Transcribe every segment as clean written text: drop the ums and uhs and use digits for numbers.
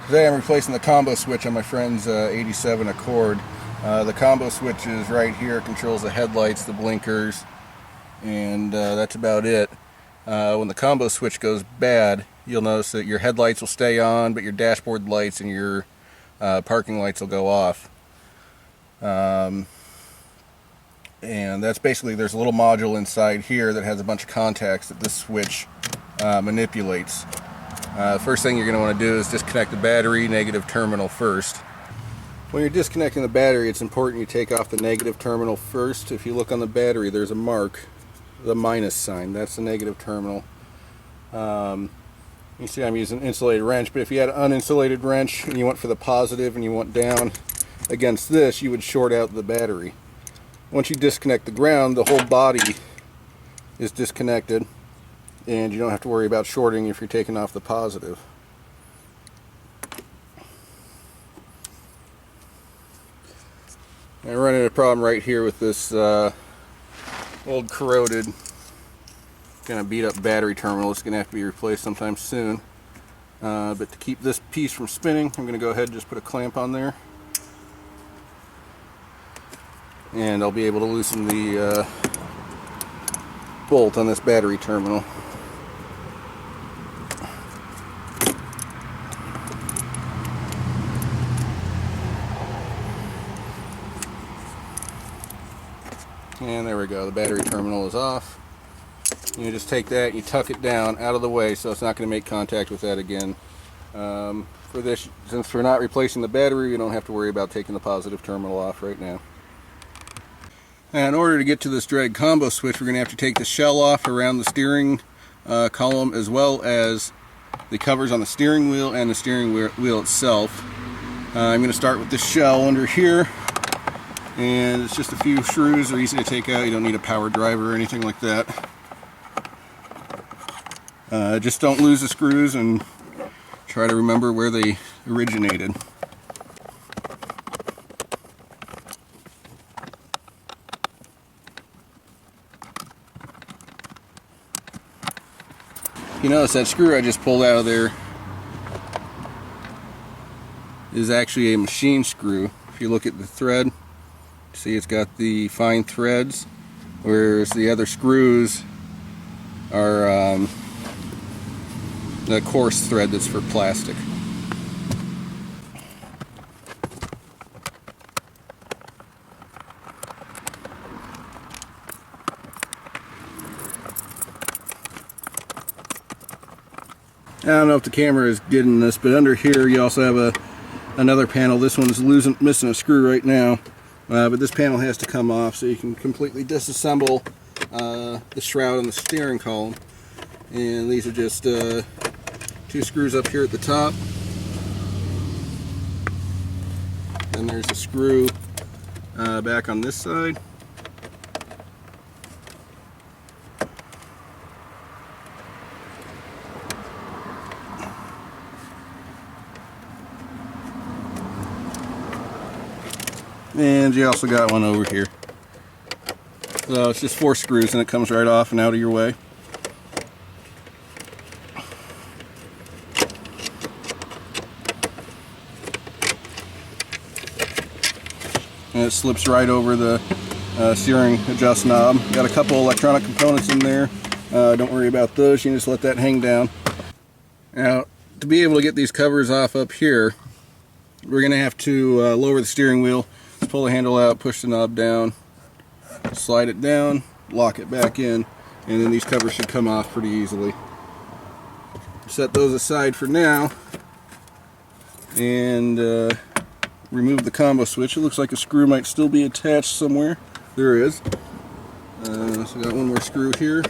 Today I'm replacing the combo switch on my friend's 87 Accord. The combo switch is right here, controls the headlights, the blinkers, and that's about it. When the combo switch goes bad, you'll notice that your headlights will stay on, but your dashboard lights and your parking lights will go off. And that's basically, there's a little module inside here that has a bunch of contacts that this switch manipulates. First thing you're going to want to do is disconnect the battery negative terminal first. When you're disconnecting the battery, it's important you take off the negative terminal first. If you look on the battery, there's a mark, the minus sign. That's the negative terminal. You see I'm using an insulated wrench, but if you had an uninsulated wrench and you went for the positive and you went down against this, you would short out the battery. Once you disconnect the ground, the whole body is disconnected, and you don't have to worry about shorting if you're taking off the positive. I run into a problem right here with this old corroded, kind of beat up battery terminal. It's going to have to be replaced sometime soon. But to keep this piece from spinning, I'm going to go ahead and just put a clamp on there. And I'll be able to loosen the bolt on this battery terminal. And there we go, the battery terminal is off. You just take that and you tuck it down out of the way so it's not going to make contact with that again. For this, since we're not replacing the battery, you don't have to worry about taking the positive terminal off right now. Now, in order to get to this dreaded combo switch, we're going to have to take the shell off around the steering column, as well as the covers on the steering wheel and the steering wheel itself. I'm going to start with the shell under here, and it's just a few screws. They're easy to take out. You don't need a power driver or anything like that. Just don't lose the screws and try to remember where they originated. You notice that screw I just pulled out of there is actually a machine screw. If you look at the thread, see it's got the fine threads, whereas the other screws are the coarse thread that's for plastic. I don't know if the camera is getting this, but under here you also have another panel. This one's missing a screw right now, but this panel has to come off so you can completely disassemble the shroud and the steering column. And these are just two screws up here at the top. Then there's a screw back on this side. And you also got one over here. So it's just 4 screws and it comes right off and out of your way. And it slips right over the steering adjust knob. Got a couple electronic components in there. Don't worry about those, you can just let that hang down. Now, to be able to get these covers off up here, we're going to have to lower the steering wheel. Pull the handle out, push the knob down, slide it down, lock it back in, and then these covers should come off pretty easily. Set those aside for now and remove the combo switch. It looks like a screw might still be attached somewhere. There is. So got one more screw here.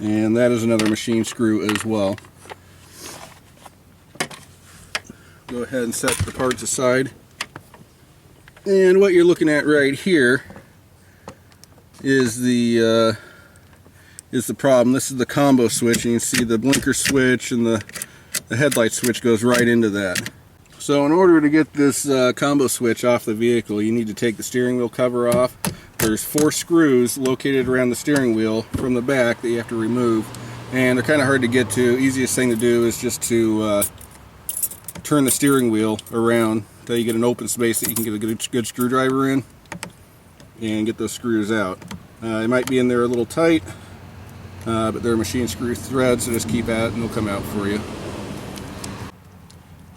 And that is another machine screw as well. Go ahead and set the parts aside. And what you're looking at right here is the problem. This is the combo switch, and you can see the blinker switch and the headlight switch goes right into that. So in order to get this combo switch off the vehicle, you need to take the steering wheel cover off. For there's 4 screws located around the steering wheel from the back that you have to remove, and they're kind of hard to get to. Easiest thing to do is just to turn the steering wheel around until you get an open space that you can get a good screwdriver in and get those screws out. They might be in there a little tight, but they're machine screw threads, so just keep at it and they'll come out for you.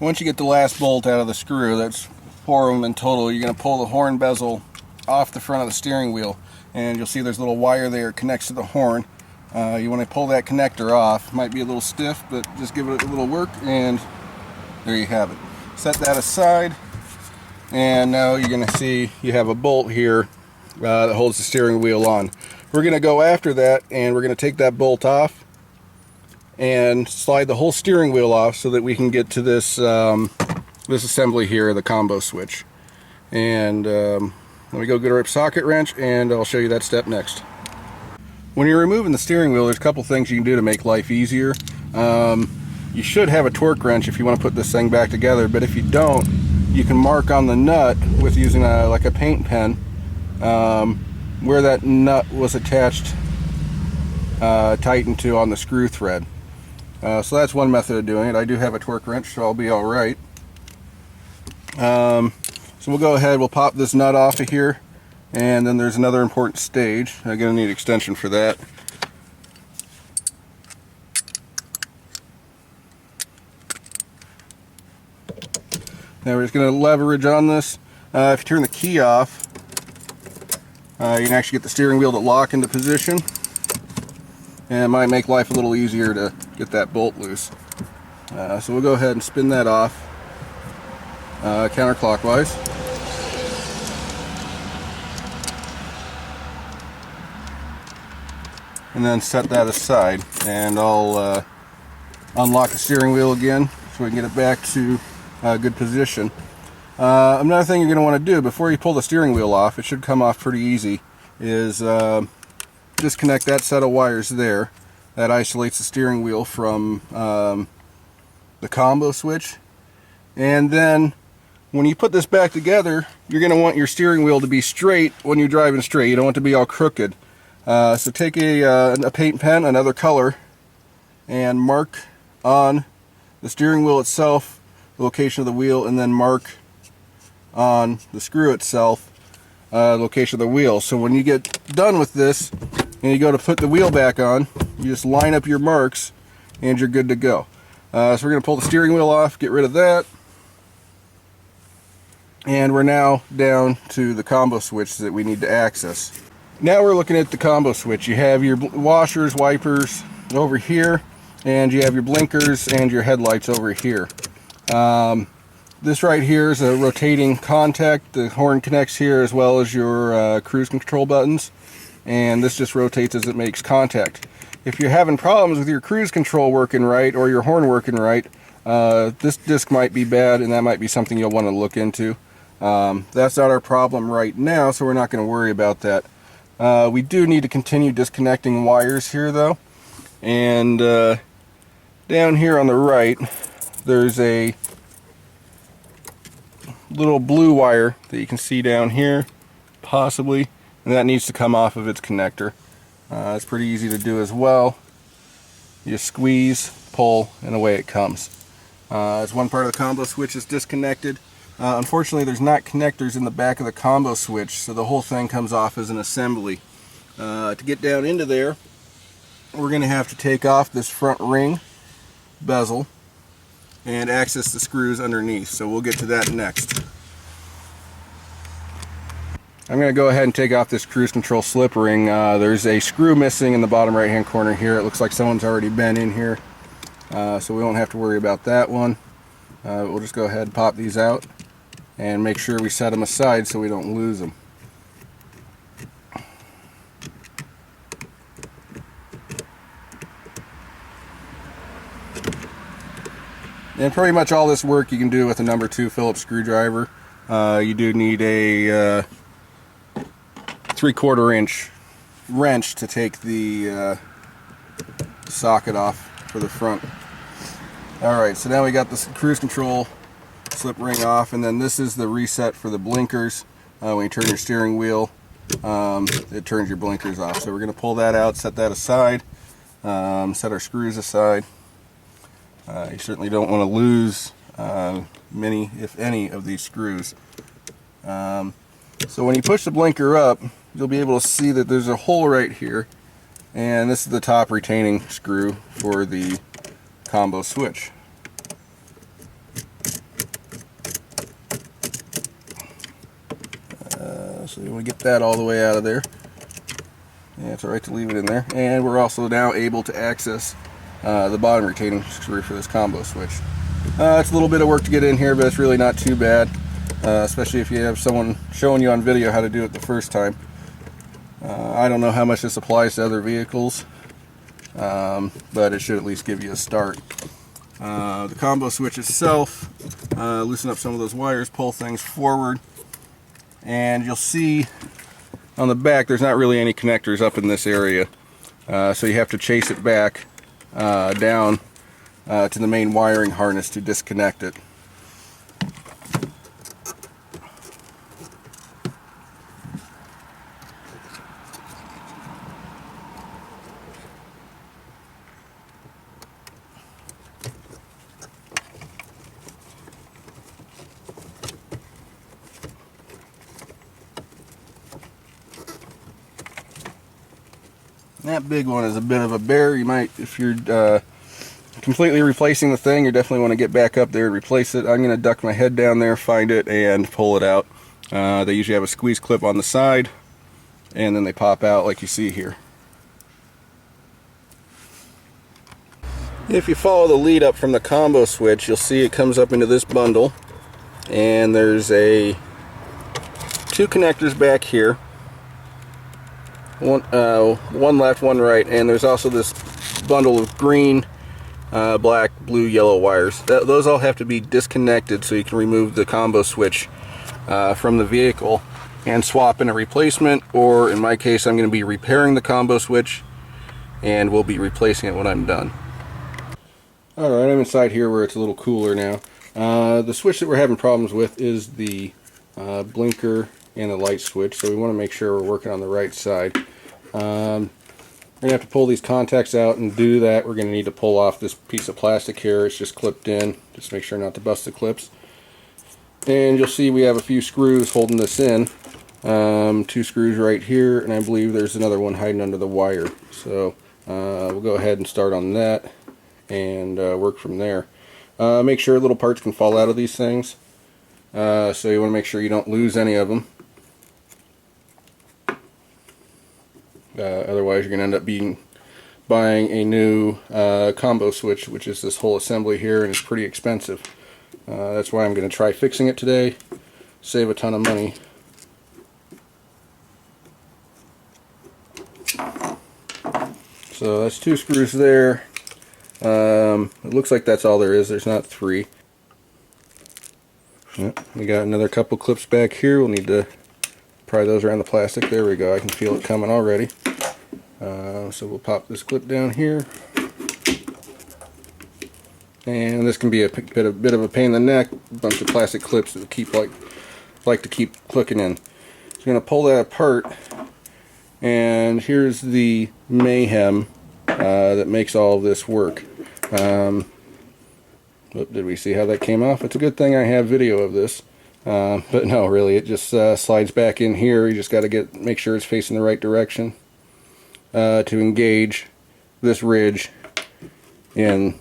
Once you get the last bolt out of the screw, that's 4 of them in total, you're going to pull the horn bezel off the front of the steering wheel, and you'll see there's a little wire there that connects to the horn. You want to pull that connector off. Might be a little stiff, but just give it a little work, and there you have it. Set that aside, and now you're going to see you have a bolt here that holds the steering wheel on. We're going to go after that, and we're going to take that bolt off and slide the whole steering wheel off so that we can get to this this assembly here, the combo switch. And let me go get our socket wrench, and I'll show you that step next. When you're removing the steering wheel, there's a couple things you can do to make life easier. You should have a torque wrench if you want to put this thing back together, but if you don't, you can mark on the nut with using like a paint pen where that nut was attached, tightened to on the screw thread. So that's one method of doing it. I do have a torque wrench, so I'll be all right. So we'll go ahead, we'll pop this nut off of here, and then there's another important stage. I'm going to need extension for that. Now we're just going to leverage on this. If you turn the key off, you can actually get the steering wheel to lock into position, and it might make life a little easier to get that bolt loose. So we'll go ahead and spin that off counterclockwise. And then set that aside, and I'll unlock the steering wheel again so we can get it back to a good position. Another thing you're going to want to do before you pull the steering wheel off, it should come off pretty easy, is disconnect that set of wires there. That isolates the steering wheel from the combo switch. And then when you put this back together, you're going to want your steering wheel to be straight when you're driving straight. You don't want it to be all crooked. So take a paint pen, another color, and mark on the steering wheel itself the location of the wheel, and then mark on the screw itself location of the wheel. So when you get done with this and you go to put the wheel back on, you just line up your marks and you're good to go. So we're going to pull the steering wheel off, get rid of that, and we're now down to the combo switch that we need to access. Now we're looking at the combo switch. You have your washers, wipers over here, and you have your blinkers and your headlights over here. This right here is a rotating contact. The horn connects here, as well as your cruise control buttons, and this just rotates as it makes contact. If you're having problems with your cruise control working right or your horn working right, this disc might be bad, and that might be something you'll want to look into. That's not our problem right now, so we're not going to worry about that. We do need to continue disconnecting wires here though, and down here on the right there's a little blue wire that you can see down here, possibly, and that needs to come off of its connector. It's pretty easy to do as well. You just squeeze, pull, and away it comes. As one part of the combo switch is disconnected. Unfortunately, there's not connectors in the back of the combo switch, so the whole thing comes off as an assembly. To get down into there, we're going to have to take off this front ring bezel and access the screws underneath, so we'll get to that next. I'm going to go ahead and take off this cruise control slip ring. There's a screw missing in the bottom right hand corner here. It looks like someone's already been in here, so we won't have to worry about that one. We'll just go ahead and pop these out and make sure we set them aside so we don't lose them. And pretty much all this work you can do with a number 2 Phillips screwdriver. You do need a 3/4 inch wrench to take the socket off for the front. Alright, so now we got this cruise control slip ring off, and then this is the reset for the blinkers. When you turn your steering wheel, it turns your blinkers off. So we're going to pull that out, set that aside, set our screws aside. You certainly don't want to lose many, if any, of these screws. So when you push the blinker up, you'll be able to see that there's a hole right here, and this is the top retaining screw for the combo switch. So you want to get that all the way out of there. Yeah, it's alright to leave it in there. And we're also now able to access the bottom retaining screw for this combo switch. It's a little bit of work to get in here, but it's really not too bad, especially if you have someone showing you on video how to do it the first time. I don't know how much this applies to other vehicles, but it should at least give you a start. The combo switch itself, loosen up some of those wires, pull things forward, and you'll see on the back there's not really any connectors up in this area, so you have to chase it back down to the main wiring harness to disconnect it. That big one is a bit of a bear. You might, if you're completely replacing the thing, you definitely want to get back up there and replace it. I'm going to duck my head down there, find it, and pull it out. They usually have a squeeze clip on the side, and then they pop out like you see here. If you follow the lead up from the combo switch, you'll see it comes up into this bundle, and there's two connectors back here. One left, one right, and there's also this bundle of green, black, blue, yellow wires. Those all have to be disconnected so you can remove the combo switch from the vehicle and swap in a replacement, or in my case I'm going to be repairing the combo switch and we'll be replacing it when I'm done. Alright, I'm inside here where it's a little cooler now. The switch that we're having problems with is the blinker and the light switch, so we want to make sure we're working on the right side. We're going to have to pull these contacts out, and to do that we're going to need to pull off this piece of plastic here. It's just clipped in, just make sure not to bust the clips. And you'll see we have a few screws holding this in. 2 screws right here, and I believe there's another one hiding under the wire. So we'll go ahead and start on that and work from there. Make sure little parts can fall out of these things, so you want to make sure you don't lose any of them. Otherwise you're going to end up buying a new combo switch, which is this whole assembly here, and it's pretty expensive. That's why I'm going to try fixing it today, save a ton of money. So that's 2 screws there. It looks like that's all there is. There's not 3. Yep, we got another couple clips back here. We'll need to pry those around the plastic. There we go. I can feel it coming already. So we'll pop this clip down here. And this can be a bit of a pain in the neck. A bunch of plastic clips that keep like to keep clicking in. So I'm going to pull that apart. And here's the mayhem that makes all of this work. Did we see how that came off? It's a good thing I have video of this. But no, really, it just slides back in here. You just got to make sure it's facing the right direction to engage this ridge in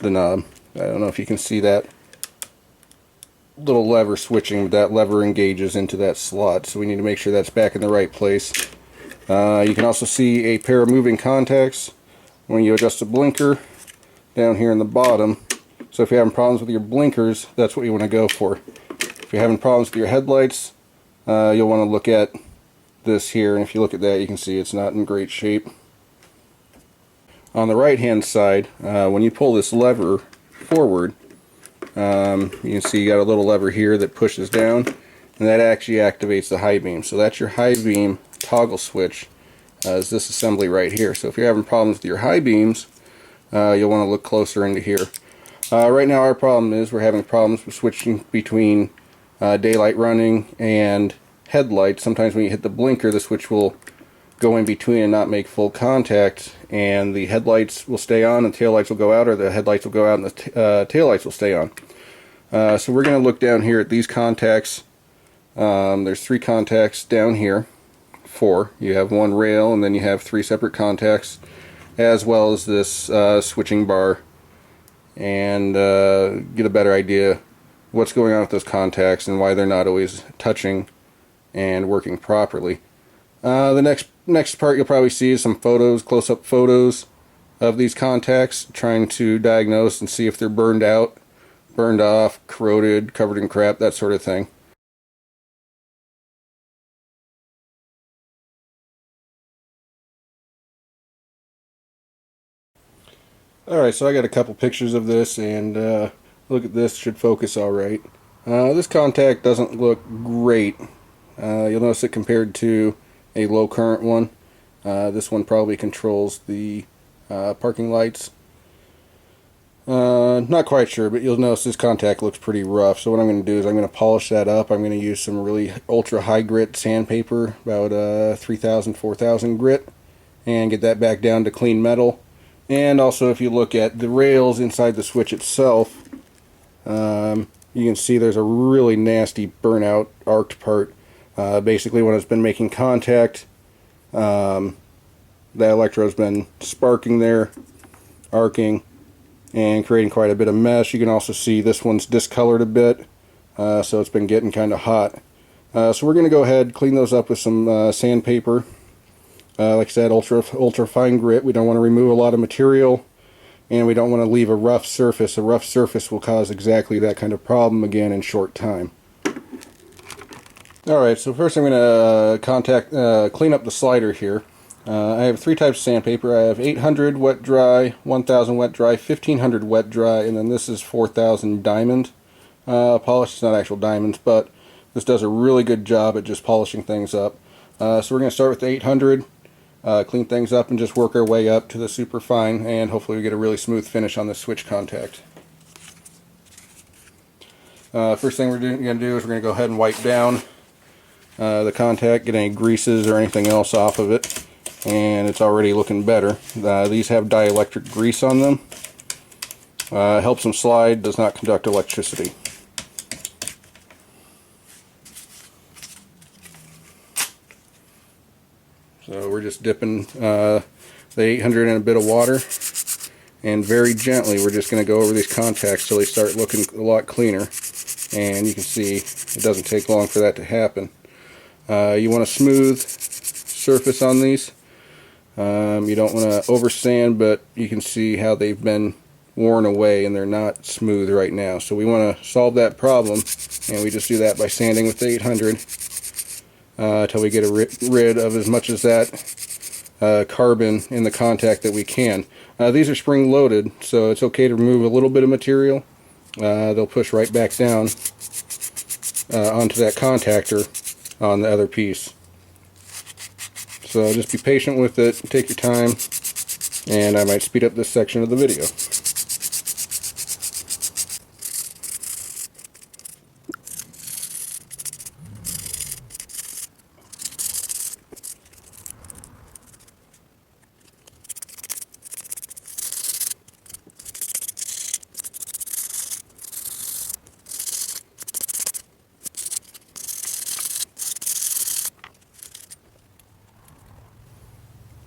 the knob. I don't know if you can see that little lever switching, but that lever engages into that slot, so we need to make sure that's back in the right place. You can also see a pair of moving contacts when you adjust the blinker down here in the bottom. So if you're having problems with your blinkers, that's what you want to go for. If you're having problems with your headlights, you'll want to look at this here, and if you look at that, you can see it's not in great shape. On the right hand side, when you pull this lever forward, you can see you got a little lever here that pushes down, and that actually activates the high beam. So that's your high beam toggle switch, is this assembly right here. So if you're having problems with your high beams, you'll want to look closer into here. Right now our problem is we're having problems with switching between daylight running and headlights, sometimes when you hit the blinker, the switch will go in between and not make full contact, and the headlights will stay on and taillights will go out, or the headlights will go out and the taillights will stay on. So we're going to look down here at these contacts. There's 3 contacts down here. 4. You have 1 rail, and then you have 3 separate contacts, as well as this switching bar, and get a better idea what's going on with those contacts and why they're not always touching and working properly. The next part you'll probably see is some photos, close-up photos of these contacts, trying to diagnose and see if they're burned out, burned off, corroded, covered in crap, that sort of thing. Alright, so I got a couple pictures of this, and look at this, should focus alright. This contact doesn't look great. You'll notice it compared to a low current one. This one probably controls the parking lights. Not quite sure, but you'll notice this contact looks pretty rough. So what I'm going to do is I'm going to polish that up. I'm going to use some really ultra high grit sandpaper, about 3,000, 4,000 grit, and get that back down to clean metal. And also, if you look at the rails inside the switch itself, you can see there's a really nasty burnout arced part. Basically, when it's been making contact, that electrode's been sparking there, arcing, and creating quite a bit of mess. You can also see this one's discolored a bit, so it's been getting kind of hot. So we're going to go ahead, clean those up with some sandpaper. Like I said, ultra fine grit. We don't want to remove a lot of material, and we don't want to leave a rough surface. A rough surface will cause exactly that kind of problem again in short time. Alright, so first I'm going to clean up the slider here. I have 3 types of sandpaper. I have 800 wet dry, 1000 wet dry, 1500 wet dry, and then this is 4000 diamond polish. It's not actual diamonds, but this does a really good job at just polishing things up. So we're going to start with the 800. Clean things up and just work our way up to the super fine, and hopefully we get a really smooth finish on this switch contact. First thing we're going to do is we're going to go ahead and wipe down the contact, get any greases or anything else off of it, and it's already looking better. These have dielectric grease on them. Helps them slide, does not conduct electricity. So we're just dipping the 800 in a bit of water, and very gently we're just going to go over these contacts till they start looking a lot cleaner. And you can see it doesn't take long for that to happen. You want a smooth surface on these. You don't want to over sand, but you can see how they've been worn away and they're not smooth right now. So we want to solve that problem, and we just do that by sanding with the 800. Until we get rid of as much as that carbon in the contact that we can. These are spring loaded, so it's okay to remove a little bit of material. They'll push right back down onto that contactor on the other piece. So just be patient with it, take your time, and I might speed up this section of the video.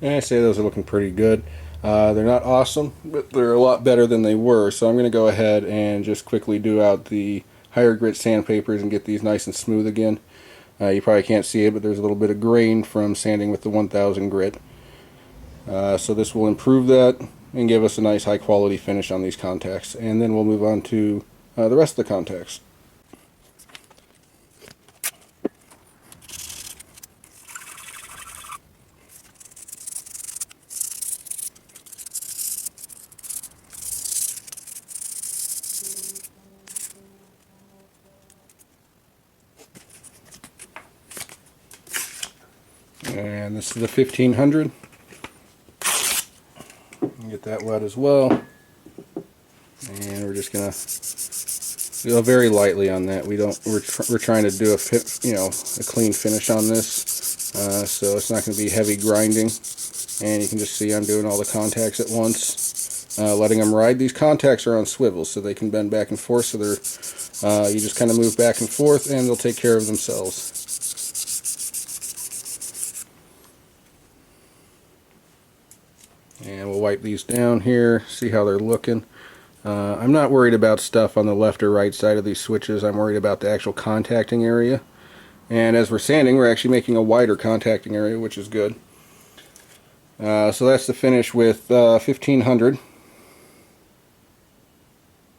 And I say those are looking pretty good. They're not awesome, but they're a lot better than they were. So I'm going to go ahead and just quickly do out the higher grit sandpapers and get these nice and smooth again. You probably can't see it, but there's a little bit of grain from sanding with the 1000 grit. So this will improve that and give us a nice high quality finish on these contacts. And then we'll move on to the rest of the contacts. And this is the 1500. Get that wet as well. And we're just going to very lightly on that. We're trying to do a clean finish on this, so it's not going to be heavy grinding. And you can just see I'm doing all the contacts at once, letting them ride. These contacts are on swivels, so they can bend back and forth. So they're you just kind of move back and forth, and they'll take care of themselves. And we'll wipe these down here, see how they're looking. I'm not worried about stuff on the left or right side of these switches. I'm worried about the actual contacting area. And as we're sanding, we're actually making a wider contacting area, which is good. So that's the finish with 1500.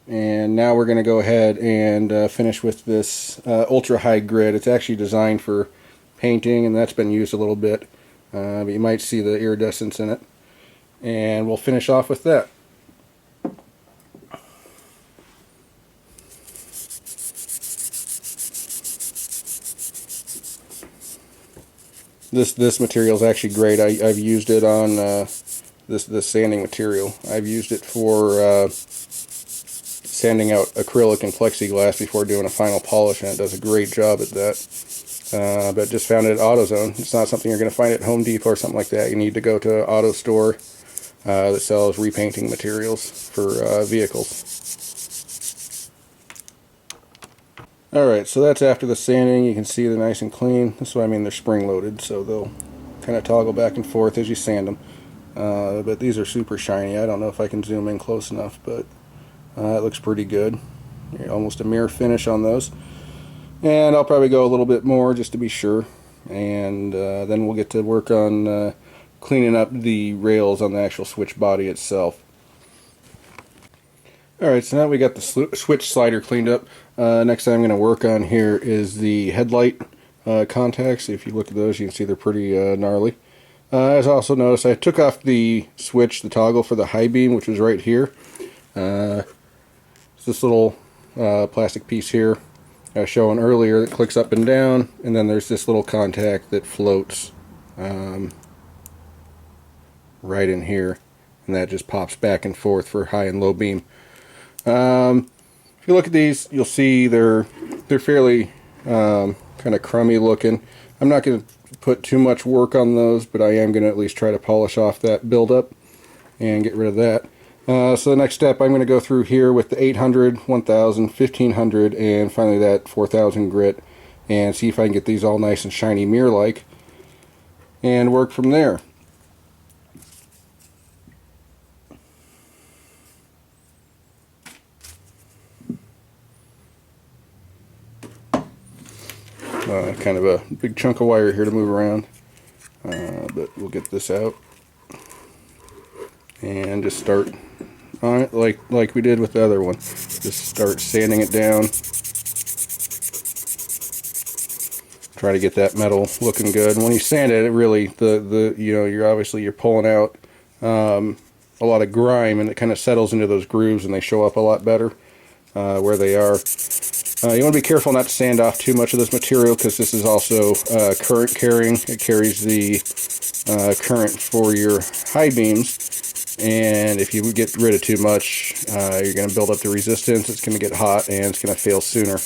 And now we're going to go ahead and finish with this ultra high grit. It's actually designed for painting, and that's been used a little bit. But you might see the iridescence in it. And we'll finish off with that. This material is actually great. I've used it on this sanding material. I've used it for sanding out acrylic and plexiglass before doing a final polish, and it does a great job at that. But just found it at AutoZone. It's not something you're going to find at Home Depot or something like that. You need to go to an auto store that sells repainting materials for vehicles. Alright, so that's after the sanding. You can see they're nice and clean. That's what I mean, they're spring loaded, so they'll kind of toggle back and forth as you sand them. But these are super shiny. I don't know if I can zoom in close enough, but it looks pretty good. Almost a mirror finish on those. And I'll probably go a little bit more just to be sure. And then we'll get to work on cleaning up the rails on the actual switch body itself. Alright, so now we got the switch slider cleaned up. Next thing I'm going to work on here is the headlight contacts. If you look at those, you can see they're pretty gnarly. As I also noticed, I took off the switch, the toggle for the high beam, which was right here. It's this little plastic piece here I was showing earlier that clicks up and down, and then there's this little contact that floats right in here, and that just pops back and forth for high and low beam. If you look at these, you'll see they're fairly kind of crummy looking. I'm not going to put too much work on those, but I am going to at least try to polish off that buildup and get rid of that. So the next step, I'm going to go through here with the 800, 1000, 1500, and finally that 4000 grit, and see if I can get these all nice and shiny mirror-like, and work from there. Kind of a big chunk of wire here to move around, but we'll get this out and just start on it like we did with the other one. Just start sanding it down. Try to get that metal looking good. And when you sand it, it really you're pulling out a lot of grime, and it kind of settles into those grooves, and they show up a lot better where they are. You want to be careful not to sand off too much of this material, because this is also current carrying. It carries the current for your high beams, and if you get rid of too much, you're going to build up the resistance. It's going to get hot, and it's going to fail sooner.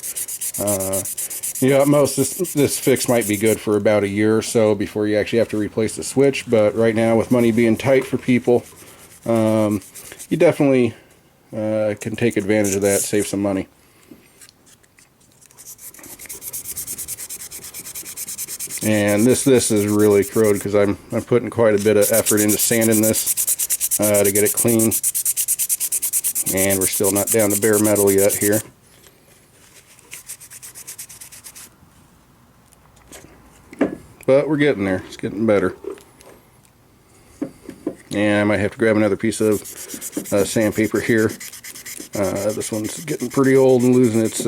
At most, this fix might be good for about a year or so before you actually have to replace the switch, but right now, with money being tight for people, you definitely can take advantage of that, save some money. And this is really corroded because I'm putting quite a bit of effort into sanding this to get it clean, and we're still not down to bare metal yet here. But we're getting there. It's getting better. And I might have to grab another piece of sandpaper here. This one's getting pretty old and losing its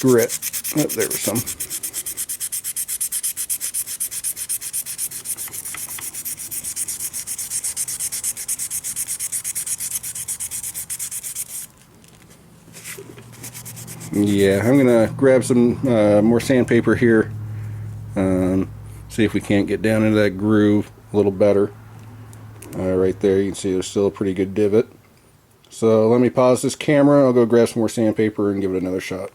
grit. Oh, there was some. Yeah, I'm gonna grab some more sandpaper here. See if we can't get down into that groove a little better. Right there, you can see there's still a pretty good divot. So let me pause this camera, I'll go grab some more sandpaper and give it another shot.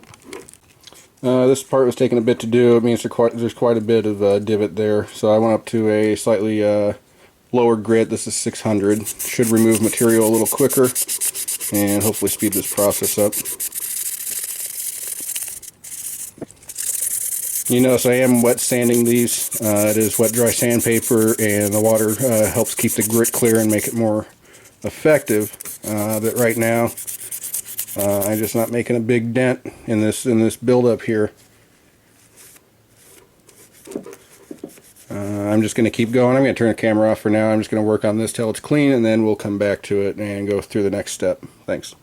This part was taking a bit to do. It means there's quite a bit of divot there. So I went up to a slightly lower grit. This is 600. Should remove material a little quicker and hopefully speed this process up. You notice I am wet sanding these. It is wet dry sandpaper, and the water helps keep the grit clear and make it more effective. But right now I'm just not making a big dent in this buildup here. I'm just going to keep going. I'm going to turn the camera off for now. I'm just going to work on this till it's clean, and then we'll come back to it and go through the next step. Thanks.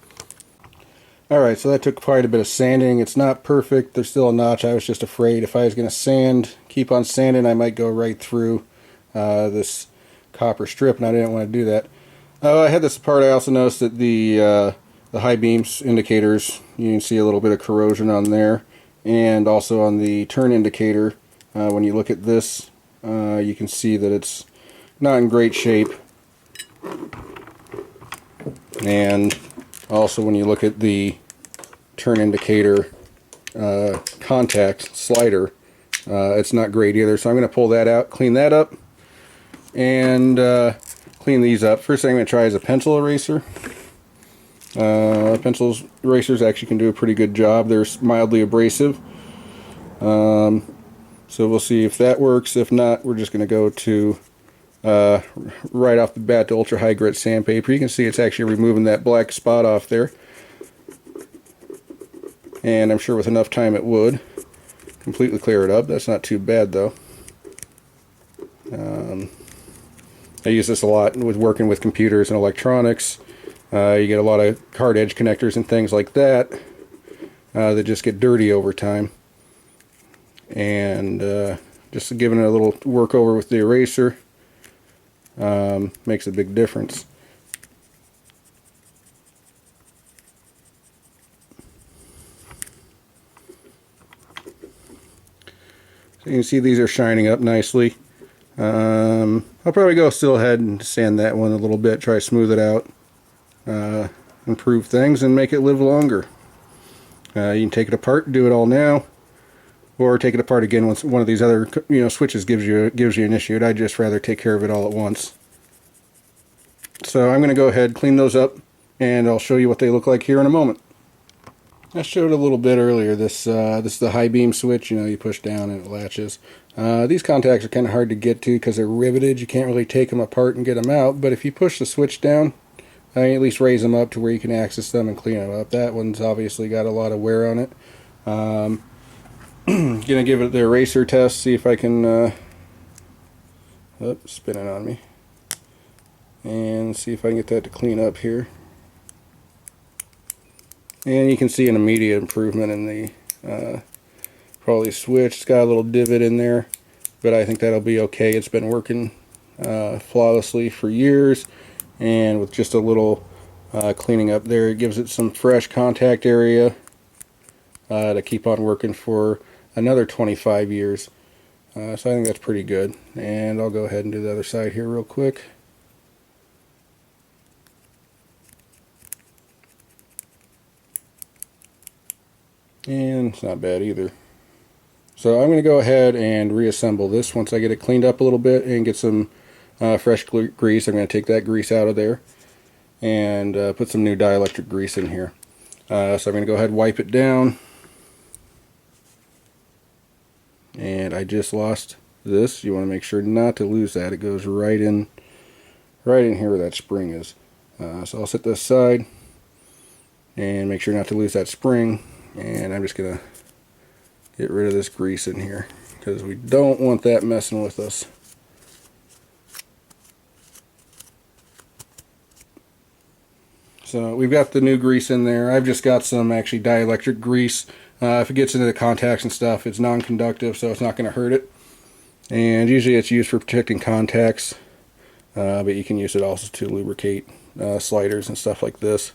Alright, so that took quite a bit of sanding. It's not perfect. There's still a notch. I was just afraid if I was going to keep on sanding, I might go right through this copper strip, and I didn't want to do that. I had this apart. I also noticed that the high beams indicators, you can see a little bit of corrosion on there, and also on the turn indicator. When you look at this, you can see that it's not in great shape. And also when you look at the turn indicator contact slider, it's not great either. So I'm going to pull that out, clean that up, and clean these up. First thing I'm going to try is a pencil eraser. Pencil erasers actually can do a pretty good job. They're mildly abrasive. So we'll see if that works. If not, we're just going to go to right off the bat to ultra high grit sandpaper. You can see it's actually removing that black spot off there, and I'm sure with enough time it would completely clear it up. That's not too bad though. I use this a lot with working with computers and electronics. You get a lot of card edge connectors and things like that that just get dirty over time, and just giving it a little work over with the eraser makes a big difference. So you can see these are shining up nicely. I'll probably still ahead and sand that one a little bit, try to smooth it out, improve things, and make it live longer. You can take it apart, do it all now, or take it apart again once one of these other switches gives you an issue. I'd just rather take care of it all at once. So I'm going to go ahead, clean those up, and I'll show you what they look like here in a moment. I showed a little bit earlier. This is the high beam switch. You push down and it latches. These contacts are kind of hard to get to because they're riveted. You can't really take them apart and get them out. But if you push the switch down, at least raise them up to where you can access them and clean them up. That one's obviously got a lot of wear on it. Gonna give it the eraser test. See if I can. Spinning on me. And see if I can get that to clean up here. And you can see an immediate improvement in the probably switch. It's got a little divot in there, but I think that'll be okay. It's been working flawlessly for years, and with just a little cleaning up there, it gives it some fresh contact area to keep on working for another 25 years. So I think that's pretty good. And I'll go ahead and do the other side here real quick. And it's not bad either. So I'm going to go ahead and reassemble this once I get it cleaned up a little bit and get some fresh grease. I'm going to take that grease out of there and put some new dielectric grease in here. So I'm going to go ahead and wipe it down. And I just lost this. You want to make sure not to lose that. It goes right in here where that spring is. So I'll set this aside and make sure not to lose that spring. And I'm just going to get rid of this grease in here because we don't want that messing with us. So we've got the new grease in there. I've just got some actually dielectric grease. If it gets into the contacts and stuff, it's non-conductive, so it's not going to hurt it. And usually it's used for protecting contacts, but you can use it also to lubricate sliders and stuff like this.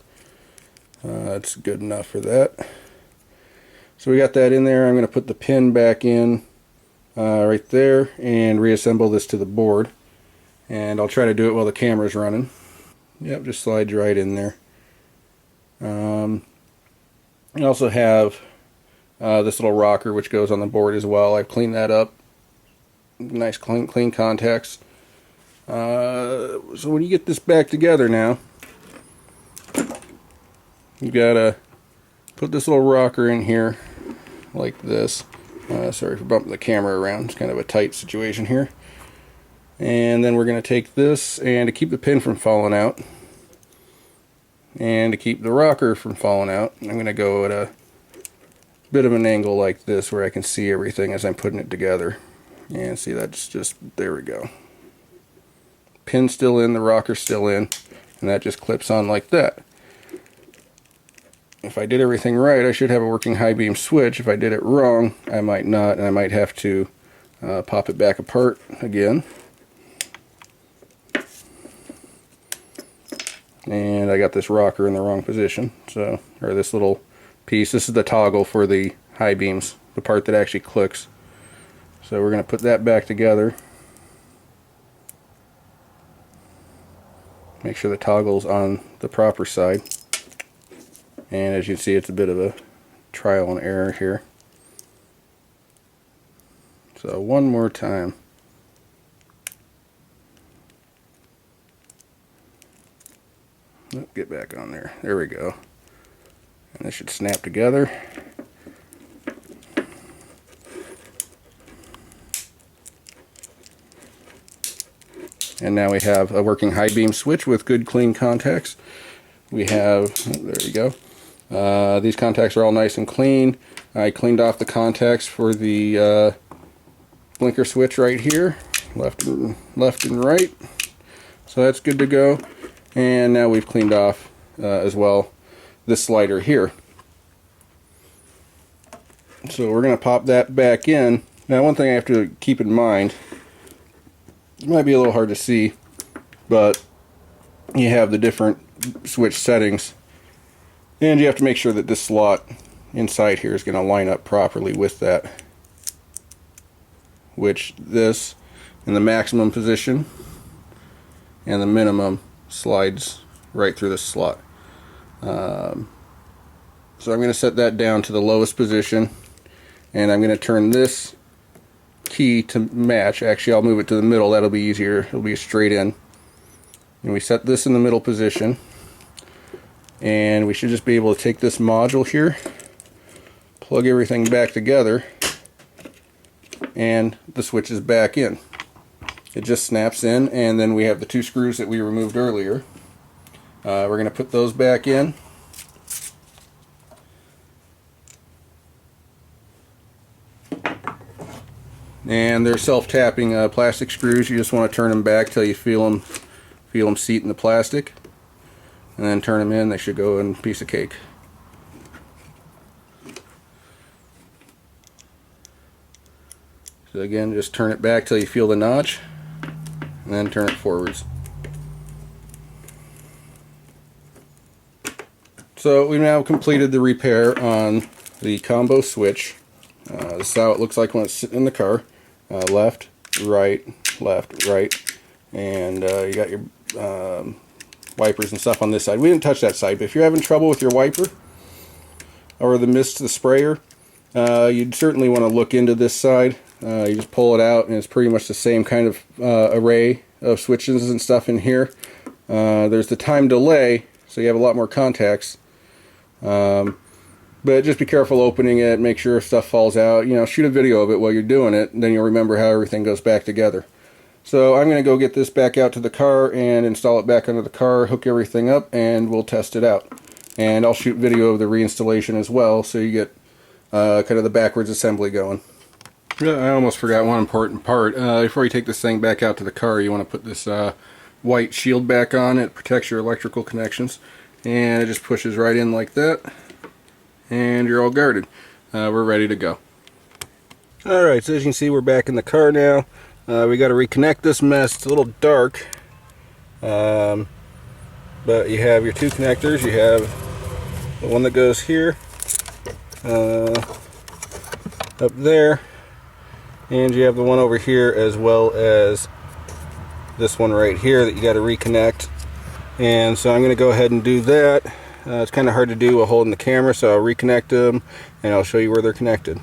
It's good enough for that. So we got that in there. I'm going to put the pin back in right there and reassemble this to the board. And I'll try to do it while the camera's running. Yep, just slides right in there. I also have this little rocker which goes on the board as well. I've cleaned that up. Nice clean contacts. So when you get this back together now, you gotta put this little rocker in here like this. Sorry for bumping the camera around. It's kind of a tight situation here. And then we're going to take this, and to keep the pin from falling out, and to keep the rocker from falling out, I'm going to go at a bit of an angle like this where I can see everything as I'm putting it together. And see, that's just, there we go. Pin's still in, the rocker's still in, and that just clips on like that. If I did everything right, I should have a working high beam switch. If I did it wrong, I might not, and I might have to pop it back apart again. And I got this rocker in the wrong position, so, or this little piece. This is the toggle for the high beams, the part that actually clicks. So we're going to put that back together. Make sure the toggle's on the proper side. And as you can see, it's a bit of a trial and error here. So one more time. Get back on there. There we go. And this should snap together. And now we have a working high beam switch with good clean contacts. We have, there you go. These contacts are all nice and clean. I cleaned off the contacts for the blinker switch right here, left and right. So that's good to go. And now we've cleaned off as well this slider here. So we're going to pop that back in. Now one thing I have to keep in mind, it might be a little hard to see, but you have the different switch settings, and you have to make sure that this slot inside here is going to line up properly with that, which this in the maximum position and the minimum slides right through the slot. So I'm going to set that down to the lowest position, and I'm going to turn this key to match. Actually, I'll move it to the middle. That'll be easier. It'll be straight in. And we set this in the middle position, and we should just be able to take this module here, plug everything back together, and the switch is back in. It just snaps in, and then we have the two screws that we removed earlier. We're going to put those back in. And they're self-tapping plastic screws. You just want to turn them back till you feel them seat in the plastic, and then turn them in. They should go in a piece of cake. So again, just turn it back till you feel the notch, and then turn it forwards. So we've now completed the repair on the combo switch. This is how it looks like when it's sitting in the car. Left, right, and you got your wipers and stuff on this side. We didn't touch that side, but if you're having trouble with your wiper or the sprayer, you'd certainly want to look into this side. You just pull it out, and it's pretty much the same kind of array of switches and stuff in here. There's the time delay, so you have a lot more contacts. But just be careful opening it, make sure stuff falls out. You know, shoot a video of it while you're doing it, and then you'll remember how everything goes back together. So I'm going to go get this back out to the car and install it back under the car, hook everything up, and we'll test it out. And I'll shoot video of the reinstallation as well, so you get kind of the backwards assembly going. I almost forgot one important part. Before you take this thing back out to the car, you want to put this white shield back on. It protects your electrical connections, and it just pushes right in like that, and you're all guarded. We're ready to go. Alright, so as you can see, we're back in the car now. We got to reconnect this mess. It's a little dark, but you have your two connectors. You have the one that goes here, up there, and you have the one over here, as well as this one right here that you got to reconnect. And so I'm going to go ahead and do that. It's kind of hard to do while holding the camera, so I'll reconnect them and I'll show you where they're connected.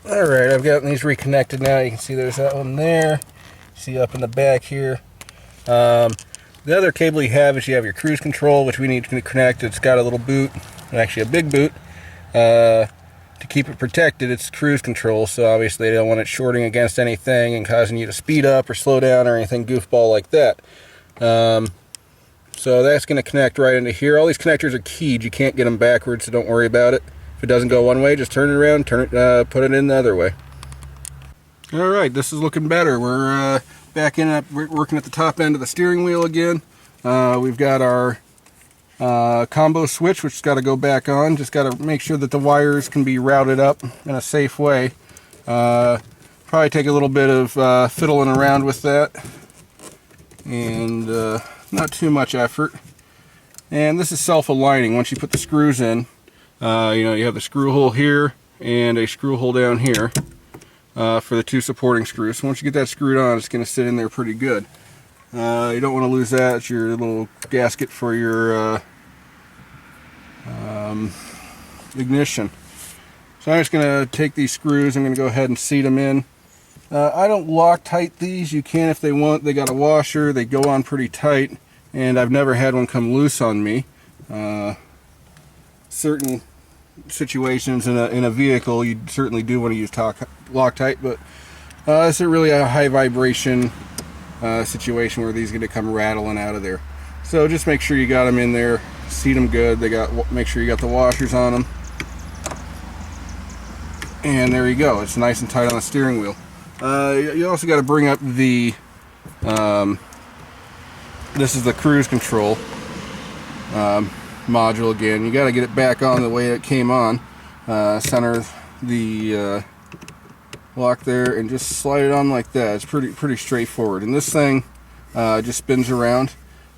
Alright, I've gotten these reconnected now. You can see there's that one there. See up in the back here. The other cable you have is you have your cruise control, which we need to connect. It's got a little boot, actually a big boot, to keep it protected. It's cruise control, so obviously they don't want it shorting against anything and causing you to speed up or slow down or anything goofball like that. So that's going to connect right into here. All these connectors are keyed. You can't get them backwards, so don't worry about it. If it doesn't go one way, just turn it around, put it in the other way. Alright, this is looking better. We're back in it, working at the top end of the steering wheel again. We've got our combo switch, which has got to go back on. Just got to make sure that the wires can be routed up in a safe way. Probably take a little bit of fiddling around with that. And not too much effort. And this is self-aligning. Once you put the screws in, you have the screw hole here and a screw hole down here for the two supporting screws. So once you get that screwed on, it's going to sit in there pretty good. You don't want to lose that. It's your little gasket for your ignition. So I'm just going to take these screws. I'm going to go ahead and seat them in. I don't Loctite these. You can if they want. They got a washer. They go on pretty tight, and I've never had one come loose on me. Certain situations in a vehicle, you certainly do want to use Loctite, but this is really a high vibration situation where these are going to come rattling out of there. So just make sure you got them in there, seat them good. Make sure you got the washers on them, and there you go. It's nice and tight on the steering wheel. You also got to bring up the this is the cruise control module again. You got to get it back on the way it came on. Center the lock there and just slide it on like that. It's pretty straightforward. And this thing just spins around.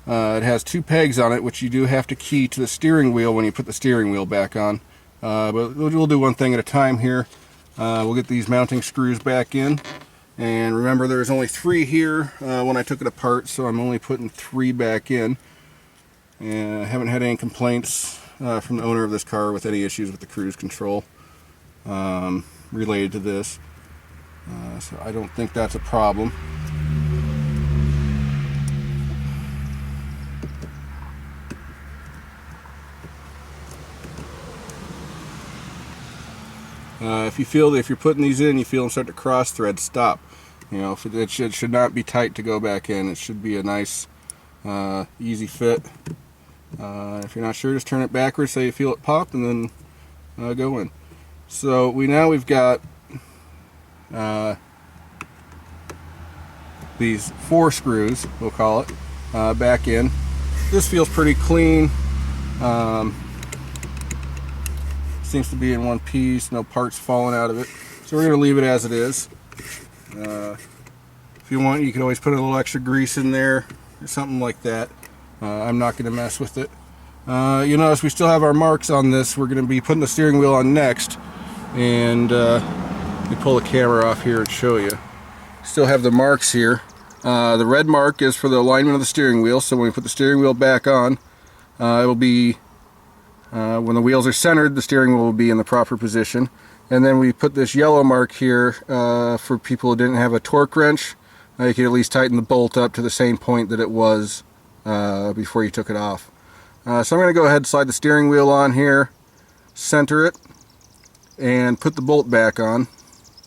It has two pegs on it, which you do have to key to the steering wheel when you put the steering wheel back on. But we'll do one thing at a time here. We'll get these mounting screws back in. And remember, there's only 3 here when I took it apart, so I'm only putting 3 back in. And I haven't had any complaints from the owner of this car with any issues with the cruise control related to this. So I don't think that's a problem. If you feel that if you're putting these in, you feel them start to cross thread, stop. It should not be tight to go back in. It should be a nice, easy fit. If you're not sure, just turn it backwards so you feel it pop, and then go in. So we've got these 4 screws, we'll call it, back in. This feels pretty clean. Seems to be in one piece, no parts falling out of it. So we're going to leave it as it is. If you want, you can always put a little extra grease in there or something like that. I'm not going to mess with it. You notice we still have our marks on this. We're going to be putting the steering wheel on next. And let me pull the camera off here and show you. Still have the marks here. The red mark is for the alignment of the steering wheel. So when we put the steering wheel back on, it'll be when the wheels are centered, the steering wheel will be in the proper position. And then we put this yellow mark here for people who didn't have a torque wrench. You can at least tighten the bolt up to the same point that it was before you took it off. So I'm going to go ahead and slide the steering wheel on here, center it, and put the bolt back on.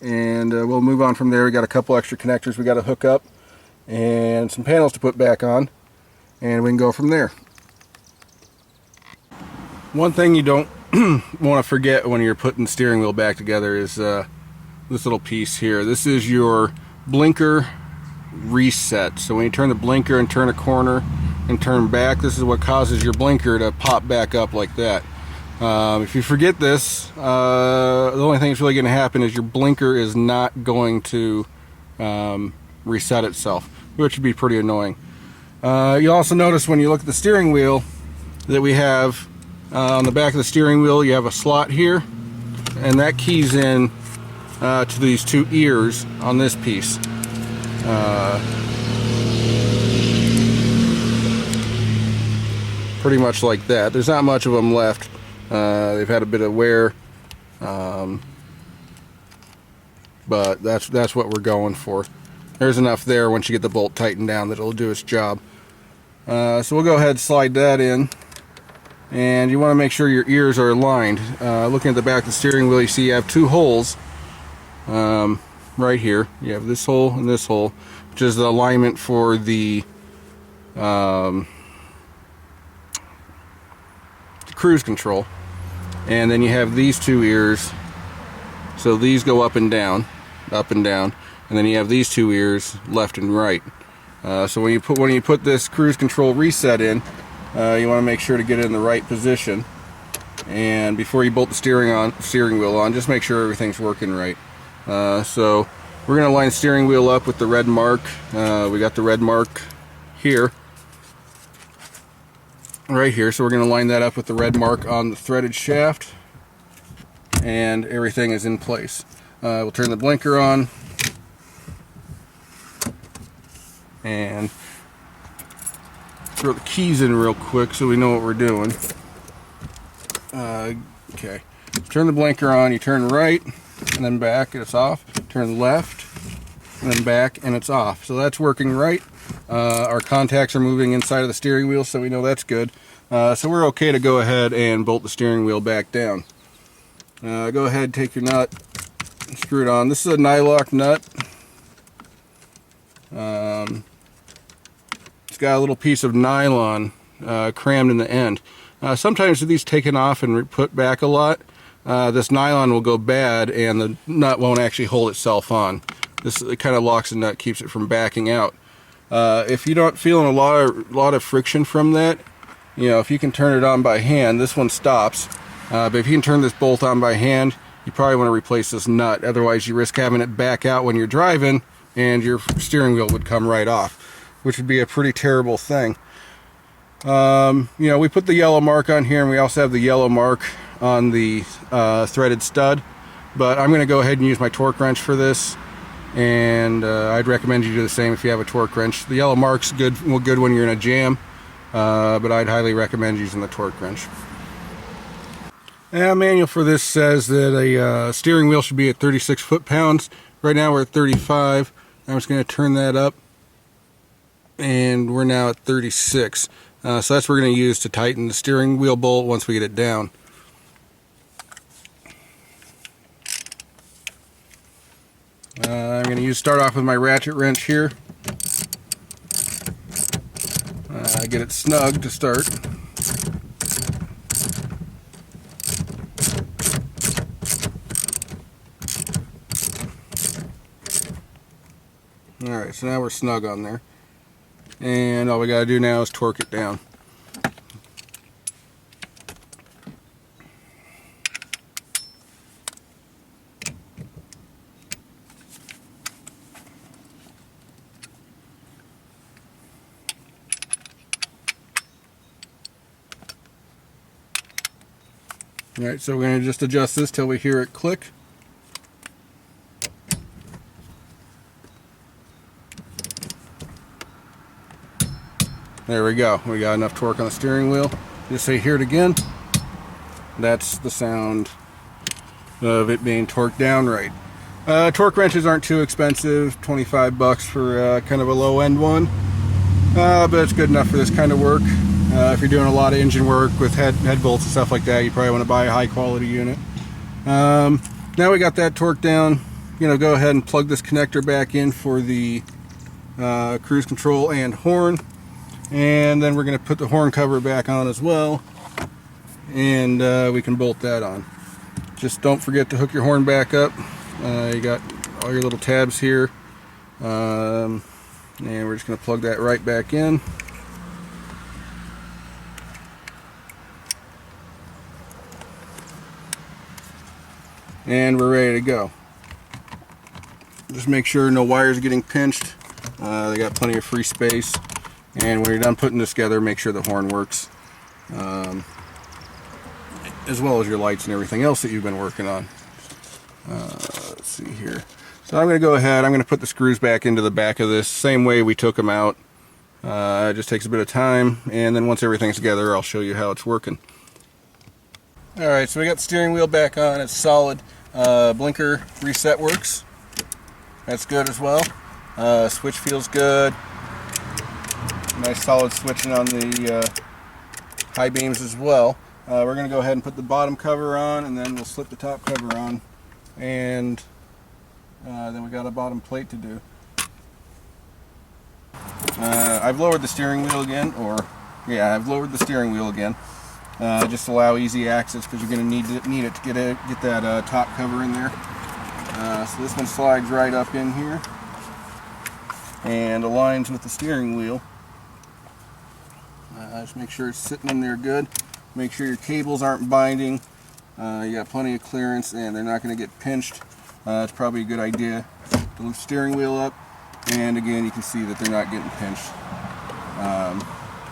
And we'll move on from there. We got a couple extra connectors we got to hook up and some panels to put back on, and we can go from there. One thing you don't want to forget when you're putting the steering wheel back together is this little piece here. This is your blinker reset. So when you turn the blinker and turn a corner and turn back, this is what causes your blinker to pop back up like that. If you forget this, the only thing that's really going to happen is your blinker is not going to reset itself, which would be pretty annoying. You'll also notice when you look at the steering wheel that we have on the back of the steering wheel, you have a slot here, and that keys in to these 2 ears on this piece. pretty much like that. There's not much of them left. They've had a bit of wear, but that's what we're going for. There's enough there once you get the bolt tightened down that it'll do its job. So we'll go ahead and slide that in, and you want to make sure your ears are aligned. Looking at the back of the steering wheel, you see you have two holes right here. You have this hole and this hole, which is the alignment for the cruise control. And then you have these two ears, so these go up and down, and then you have these two ears left and right. So when you put this cruise control reset in, you want to make sure to get it in the right position, and before you bolt the steering wheel on, just make sure everything's working right. So we're going to line the steering wheel up with the red mark. We got the red mark here, right here, so we're going to line that up with the red mark on the threaded shaft, and everything is in place. We'll turn the blinker on and throw the keys in real quick so we know what we're doing. Okay, turn the blinker on, you turn right and then back and it's off, turn left and then back and it's off. So that's working right. Our contacts are moving inside of the steering wheel, so we know that's good. So we're okay to go ahead and bolt the steering wheel back down. Go ahead, take your nut, screw it on. This is a nylock nut. It's got a little piece of nylon crammed in the end. Sometimes with these taken off and put back a lot, this nylon will go bad and the nut won't actually hold itself on. It kind of locks the nut, keeps it from backing out. If you're not feeling a lot of friction from that, if you can turn it on by hand, this one stops. But if you can turn this bolt on by hand, you probably want to replace this nut. Otherwise, you risk having it back out when you're driving, and your steering wheel would come right off, which would be a pretty terrible thing. We put the yellow mark on here, and we also have the yellow mark on the threaded stud. But I'm going to go ahead and use my torque wrench for this, and I'd recommend you do the same if you have a torque wrench. The yellow mark's good when you're in a jam, but I'd highly recommend using the torque wrench. The manual for this says that a steering wheel should be at 36 foot-pounds. Right now we're at 35. I'm just going to turn that up, and we're now at 36. So that's what we're going to use to tighten the steering wheel bolt once we get it down. I'm going to start off with my ratchet wrench here. Get it snug to start. Alright, so now we're snug on there. And all we got to do now is torque it down. Alright, so we're going to just adjust this till we hear it click. There we go. We got enough torque on the steering wheel. Just say hear it again. That's the sound of it being torqued down right. Torque wrenches aren't too expensive, 25 bucks for kind of a low end one. But it's good enough for this kind of work. If you're doing a lot of engine work with head bolts and stuff like that, you probably want to buy a high quality unit. Now we got that torqued down, go ahead and plug this connector back in for the cruise control and horn. And then we're going to put the horn cover back on as well, and we can bolt that on. Just don't forget to hook your horn back up. You got all your little tabs here, and we're just going to plug that right back in. And we're ready to go. Just make sure no wires are getting pinched. They got plenty of free space. And when you're done putting this together, make sure the horn works, as well as your lights and everything else that you've been working on. Let's see here. So I'm going to go ahead, I'm going to put the screws back into the back of this, same way we took them out It just takes a bit of time, and then once everything's together, I'll show you how it's working. Alright, so we got the steering wheel back on. It's solid. Blinker reset works. That's good as well. Switch feels good. Nice solid switching on the high beams as well. We're going to go ahead and put the bottom cover on, and then we'll slip the top cover on, and then we got a bottom plate to do. I've lowered the steering wheel again, I've lowered the steering wheel again. Just allow easy access, because you're going to need it to get that top cover in there. So this one slides right up in here and aligns with the steering wheel. Just make sure it's sitting in there good. Make sure your cables aren't binding. You got plenty of clearance, and they're not going to get pinched. It's probably a good idea to lift the steering wheel up, and again you can see that they're not getting pinched.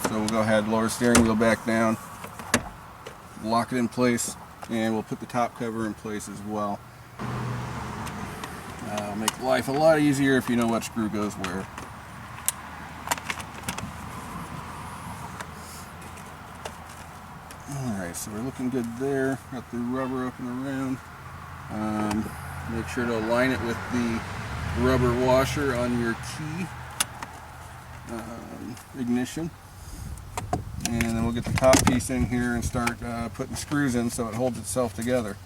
So we'll go ahead and lower the steering wheel back down, lock it in place, and we'll put the top cover in place as well. Make life a lot easier if you know what screw goes where. Alright, so we're looking good there. Got the rubber up and around. Make sure to align it with the rubber washer on your key ignition. And then we'll get the top piece in here and start putting screws in so it holds itself together.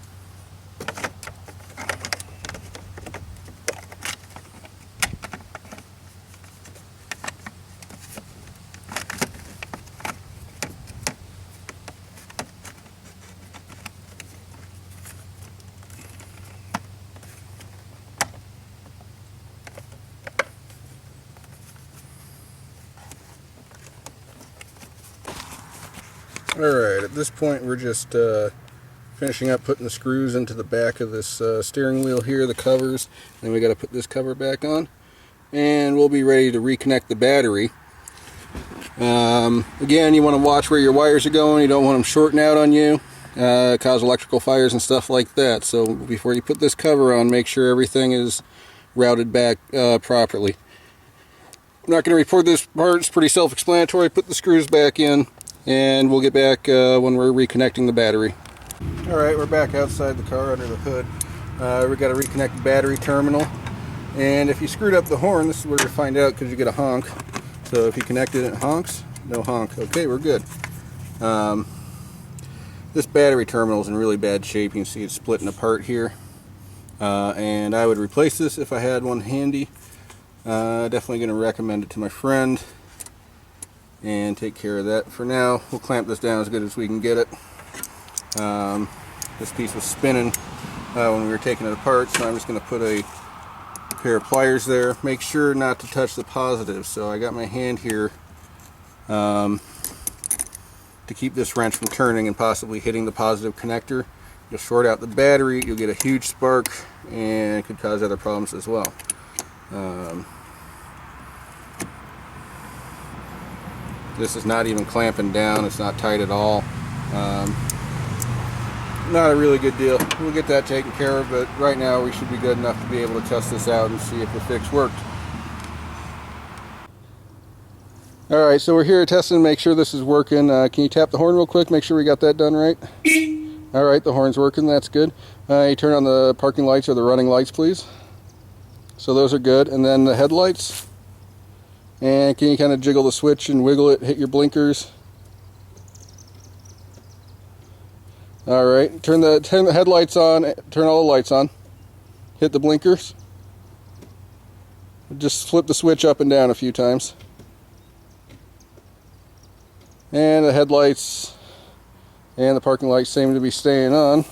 Alright, at this point we're just finishing up putting the screws into the back of this steering wheel here, the covers. Then we got to put this cover back on, and we'll be ready to reconnect the battery. Again, you want to watch where your wires are going. You don't want them shorting out on you, cause electrical fires and stuff like that. So before you put this cover on, make sure everything is routed back properly. I'm not going to report this part, it's pretty self-explanatory. Put the screws back in, and we'll get back when we're reconnecting the battery. Alright, we're back outside the car under the hood. We've got to reconnect the battery terminal. And if you screwed up the horn, this is where you find out, because you get a honk. So if you connect it and it honks, no honk. Okay, we're good. This battery terminal is in really bad shape. You can see it's splitting apart here. And I would replace this if I had one handy. Definitely going to recommend it to my friend and take care of that. For now, we'll clamp this down as good as we can get it. This piece was spinning when we were taking it apart, so I'm just going to put a pair of pliers there. Make sure not to touch the positive. So I got my hand here to keep this wrench from turning and possibly hitting the positive connector. You'll short out the battery, you'll get a huge spark, and it could cause other problems as well. This is not even clamping down, it's not tight at all. Not a really good deal. We'll get that taken care of, but right now we should be good enough to be able to test this out and see if the fix worked. Alright, so we're here testing to make sure this is working. Can you tap the horn real quick, make sure we got that done right? Alright, the horn's working, that's good. You turn on the parking lights or the running lights, please. So those are good. And then the headlights. And can you kind of jiggle the switch and wiggle it, hit your blinkers? Alright, turn the headlights on, turn all the lights on. Hit the blinkers. Just flip the switch up and down a few times. And the headlights and the parking lights seem to be staying on.